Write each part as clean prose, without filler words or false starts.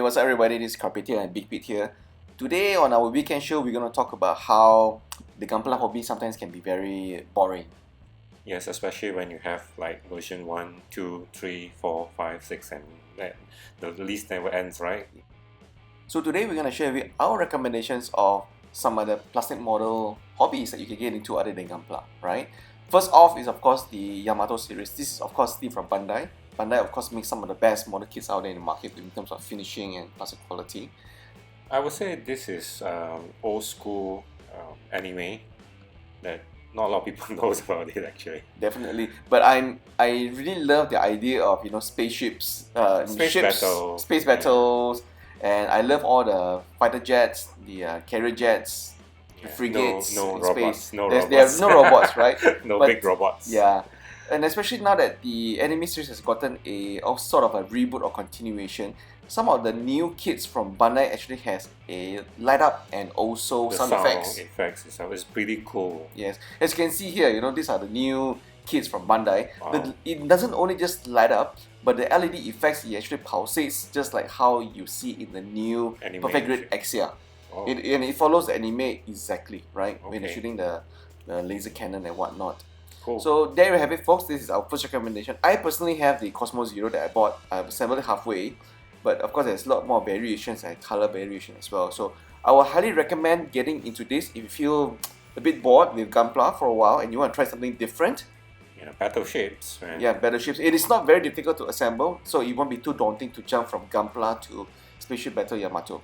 what's up everybody, this is Carpet and Big Pete here. Today on our weekend show, we're going to talk about how the Gunpla hobby sometimes can be very boring. Yes, especially when you have like version 1, 2, 3, 4, 5, 6 and the list never ends, right? So today we're going to share with you our recommendations of some other plastic model hobbies that you can get into other than Gunpla, right? First off is of course the Yamato series. This is of course Steve from Bandai. Bandai of course makes some of the best model kits out there in the market in terms of finishing and plastic quality. I would say this is old school anime that not a lot of people knows about it actually. Definitely, but I really love the idea of spaceships, space battles, and I love all the fighter jets, the carrier jets, the frigates no in robots, space. no There robots. are no robots, right? No But big robots. yeah, and especially now that the anime series has gotten a sort of a reboot or continuation, some of the new kits from Bandai actually has a light up and also The sound effects. itself is pretty cool. Yes, as you can see here, these are the new kits from Bandai. Wow. It doesn't only just light up, but the LED effects, it actually pulsates just like how you see in the new Anime. Perfect Grid Axia. Oh. And it follows the anime exactly, right? When they're Okay. shooting the laser cannon and whatnot. Cool. So there you have it, folks. This is our first recommendation. I personally have the Cosmo Zero that I bought. I've assembled it halfway, but of course there's a lot more variations and color variation as well. So I would highly recommend getting into this if you feel a bit bored with Gunpla for a while and you want to try something different. Battleships. Man. Yeah, battleships. It is not very difficult to assemble, so it won't be too daunting to jump from Gunpla to Spaceship Battle Yamato.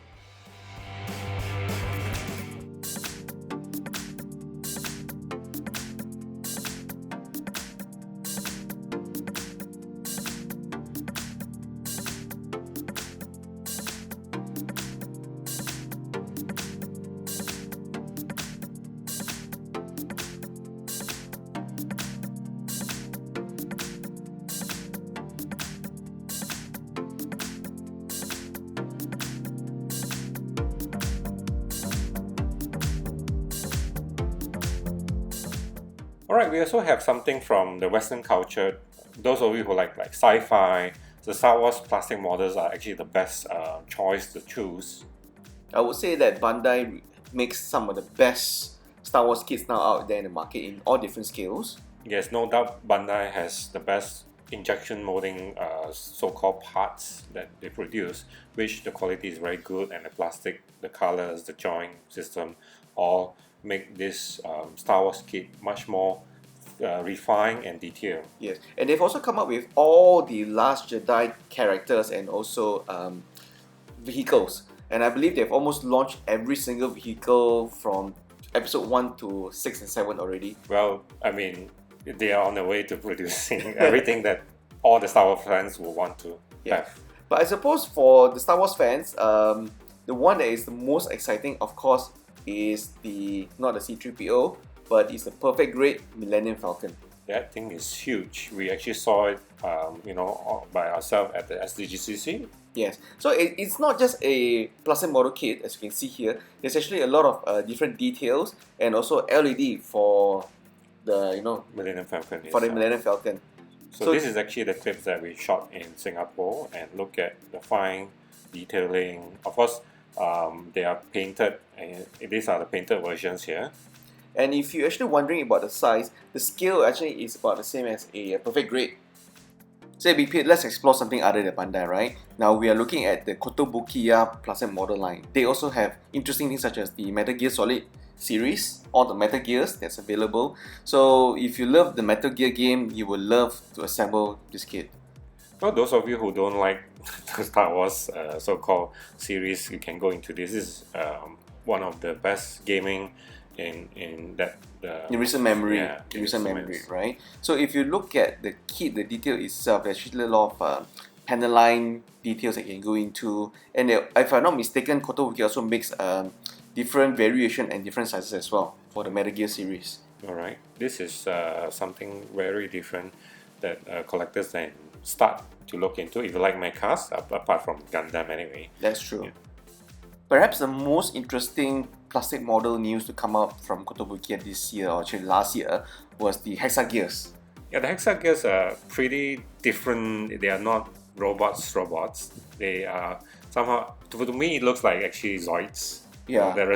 Alright, we also have something from the Western culture. Those of you who like sci-fi, the Star Wars plastic models are actually the best choice to choose. I would say that Bandai makes some of the best Star Wars kits now out there in the market in all different scales. Yes, no doubt Bandai has the best injection molding so-called parts that they produce, which the quality is very good, and the plastic, the colors, the joint system all make this Star Wars kit much more refined and detailed. Yes, and they've also come up with all the Last Jedi characters and also vehicles. And I believe they've almost launched every single vehicle from episode 1 to 6 and 7 already. Well, I mean, they are on the way to producing everything that all the Star Wars fans will want to have. But I suppose for the Star Wars fans, the one that is the most exciting, of course, is not the C-3PO, but it's the Perfect Grade Millennium Falcon. That thing is huge. We actually saw it, by ourselves at the SDGCC. Yes, so it's not just a plastic model kit, as you can see here. There's actually a lot of different details and also LED for the Millennium Falcon. for the Millennium Falcon. So this is actually the clips that we shot in Singapore, and look at the fine detailing. Of course, they are painted, and these are the painted versions here. And if you're actually wondering about the size, the scale actually is about the same as a Perfect Grade. So BP, let's explore something other than Bandai, right? Now we are looking at the Kotobukiya plastic model line. They also have interesting things such as the Metal Gear Solid series, all the Metal Gears that's available. So if you love the Metal Gear game, you will love to assemble this kit. Well, those of you who don't like the Star Wars so-called series, you can go into this. This is one of the best gaming in that in recent memory, yeah, in recent memory, right? So if you look at the kit, the detail itself, there's actually a lot of panel line details that you can go into. And if I'm not mistaken, Kotobukiya also makes different variation and different sizes as well for the Metal Gear series. Alright, this is something very different that collectors can start to look into if you like mechas, apart from Gundam anyway. That's true. Yeah. Perhaps the most interesting plastic model news to come out from Kotobukiya this year, or actually last year, was the Hexagears. Yeah, the hexagons are pretty different. They are not robots. They are somehow to me it looks like actually Zoids. Yeah. That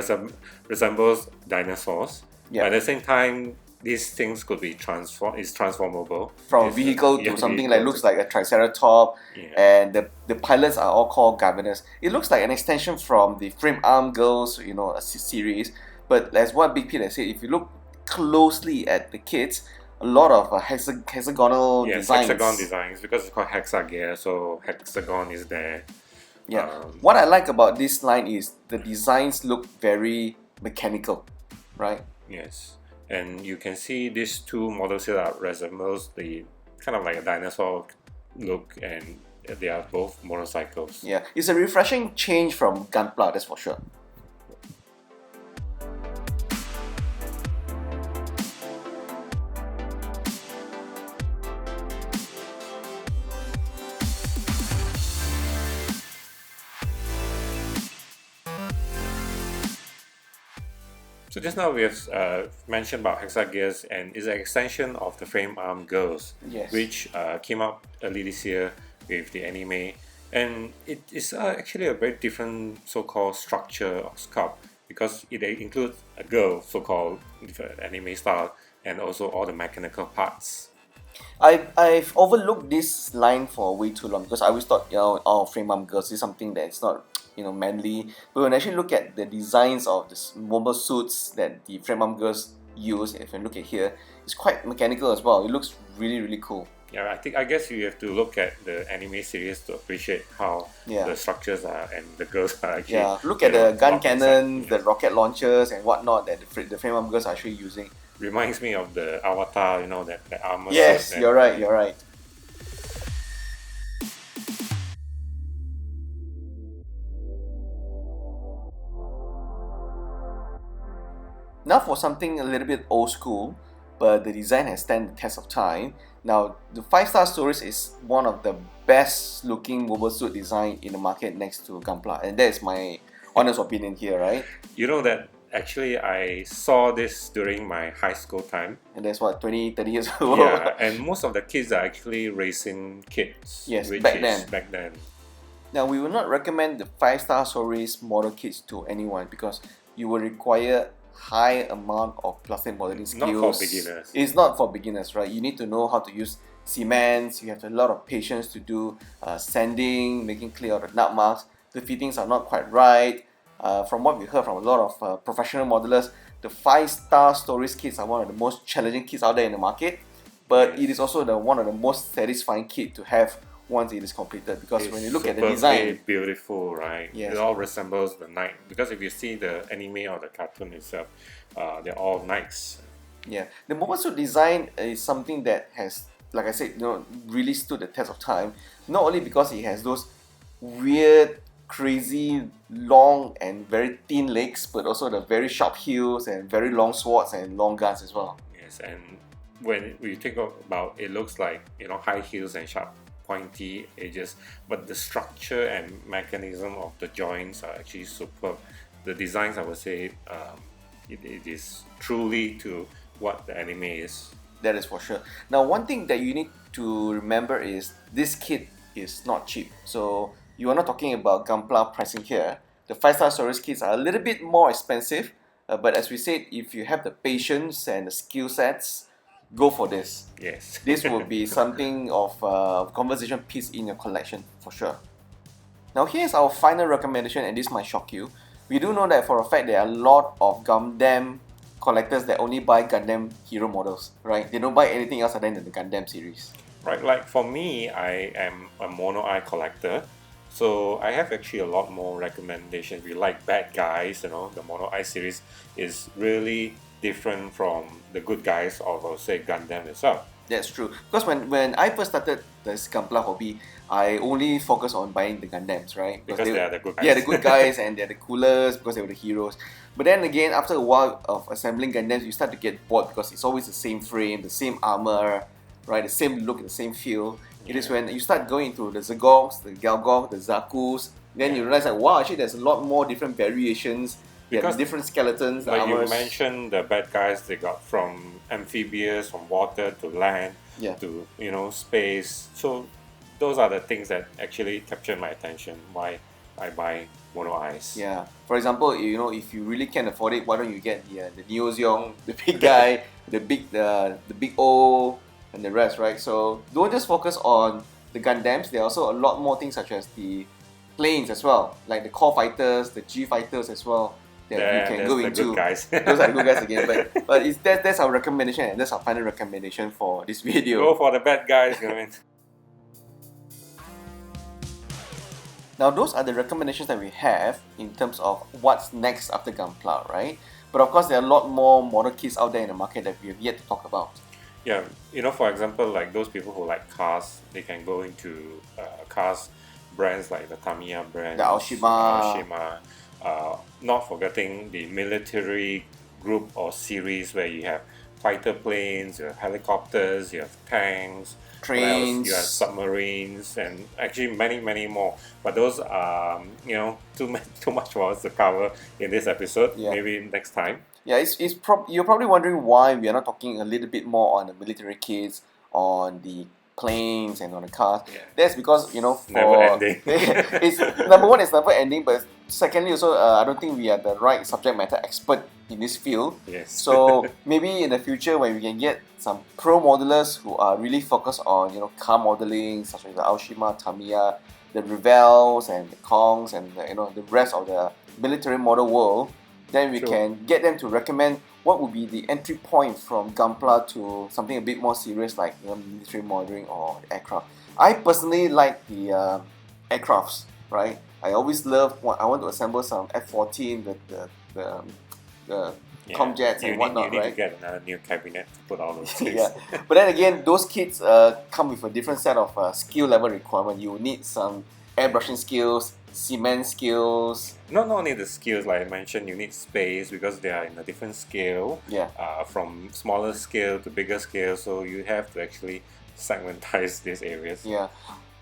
resembles dinosaurs. Yeah. But at the same time, these things could be transformable From a It's, vehicle yeah, to something vehicle like looks to- like a triceratops, Yeah. and the pilots are all called governors. It looks like an extension from the Frame Arm Girls, a series. But as what Big Pete has said, if you look closely at the kits, a lot of hexagonal Yes, designs. hexagon designs because it's called hexagear, so hexagon is there. Yeah. What I like about this line is the designs look very mechanical, right? Yes, and you can see these two models here that resembles the kind of like a dinosaur look, and they are both motorcycles. Yeah, it's a refreshing change from Gunpla, that's for sure. So just now we have mentioned about hexagears, and it's an extension of the Frame Arm Girls, Yes. which came out early this year with the anime, and it is actually a very different so-called structure of sculpt because it includes a girl, so-called anime style, and also all the mechanical parts. I've overlooked this line for way too long because I always thought, Frame Arm Girls is something that's not, manly. But when I actually look at the designs of the mobile suits that the Frame Arm Girls use, if you look at here, it's quite mechanical as well. It looks really, really cool. Yeah, I guess you have to look at the anime series to appreciate how the structures are and the girls are actually. Yeah, look at the gun locked cannons, inside. the rocket launchers, and whatnot that the Frame Arm Girls are actually using. Reminds me of the Avatar, that armor Yes, suit. you're right, you're right. Now for something a little bit old school, but the design has stand the test of time. Now, the 5-star Stories is one of the best looking mobile suit design in the market next to Gunpla, and that is my honest opinion here, right? You know that actually I saw this during my high school time. And that's what, 20, 30 years ago? Yeah, and most of the kids are actually racing kids. Yes, which back is then. Back then. Now, we will not recommend the 5-star Stories model kits to anyone because you will require high amount of plastic modeling skills. Not for beginners. It's not for beginners, right? You need to know how to use cements. You have a lot of patience to do sanding, making clear all the nut marks. The fittings are not quite right. From what we heard from a lot of professional modelers, the 5-star Stories kits are one of the most challenging kits out there in the market. But Yes. it is also one of the most satisfying kit to have once it is completed, because It's when you look at the superbly design, beautiful, right? Yes. It all resembles the knight. Because if you see the anime or the cartoon itself, they're all knights. yeah, the mobile suit design is something that has, like I said, really stood the test of time. Not only because it has those weird, crazy, long and very thin legs, but also the very sharp heels and very long swords and long guns as well. Yes, and when we think about it, looks like high heels and sharp pointy edges, but the structure and mechanism of the joints are actually superb. The designs, I would say, it is truly to what the anime is. That is for sure. Now, one thing that you need to remember is this kit is not cheap. So you are not talking about Gunpla pricing here. The 5-star Stories kits are a little bit more expensive, but as we said, if you have the patience and the skill sets, go for this. Yes. This will be something of a conversation piece in your collection for sure. Now here's our final recommendation, and this might shock you. We do know that for a fact there are a lot of Gundam collectors that only buy Gundam hero models, right? They don't buy anything else other than the Gundam series. Right, like for me, I am a mono eye collector, so I have actually a lot more recommendations. We like bad guys, the mono eye series is really different from the good guys of, I would say, Gundam itself. That's true. Because when I first started this Gunpla hobby, I only focused on buying the Gundams, right? Because they are the good guys. Yeah, the good guys, and they're the coolest because they were the heroes. But then again, after a while of assembling Gundams, you start to get bored because it's always the same frame, the same armor, right? The same look, the same feel. It is when you start going into the Zagogs, the Galgog, the Zakus, then you realize that, wow, actually there's a lot more different variations. Because different skeletons, like you armors. mentioned, the bad guys, they got from amphibious, from water to land, Yeah. to space. So those are the things that actually captured my attention. Why I buy mono eyes. Yeah. For example, if you really can't afford it, why don't you get the Neo Zeong, the big guy, the big O, and the rest, right? So don't just focus on the Gundams. There are also a lot more things such as the planes as well, like the Core Fighters, the G Fighters as well, that you can There's go the into. good guys. Those are the good guys again. But that's our recommendation, and that's our final recommendation for this video. Go for the bad guys, I mean. Now, those are the recommendations that we have in terms of what's next after Gunpla, right? But of course, there are a lot more model kits out there in the market that we have yet to talk about. Yeah, for example, like those people who like cars, they can go into cars brands like the Tamiya brand, The Aoshima. not forgetting the military group or series where you have fighter planes, you have helicopters, you have tanks, Trains. you have submarines, and actually many more. But those are too much for us to cover in this episode. Yeah. Maybe next time. Yeah, you're probably wondering why we are not talking a little bit more on the military kits, on the planes, and on the cars. Yeah. That's because Never ending. it's number one, it's never ending, but secondly also I don't think we are the right subject matter expert in this field. Yes. So maybe in the future when we can get some pro modelers who are really focused on car modeling, such as the Aoshima, Tamiya, the Revels and the Kongs, and the rest of the military model world, then we True. can get them to recommend what would be the entry point from Gunpla to something a bit more serious like military modeling or aircraft. I personally like the aircrafts, right? I always love I want to assemble some F-14, the Comjets and whatnot, you need right? to get another new cabinet to put all those things. Yeah, but then again, those kits come with a different set of skill level requirement. You need some airbrushing skills, cement skills. Not only the skills, like I mentioned, you need space because they are in a different scale. Yeah. From smaller scale to bigger scale, so you have to actually segmentize these areas. Yeah.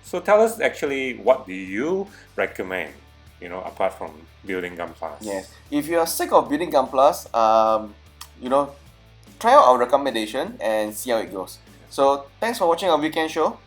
So tell us actually, what do you recommend? Apart from building Gunplas. Yes. If you are sick of building Gunplas, try out our recommendation and see how it goes. So thanks for watching our weekend show.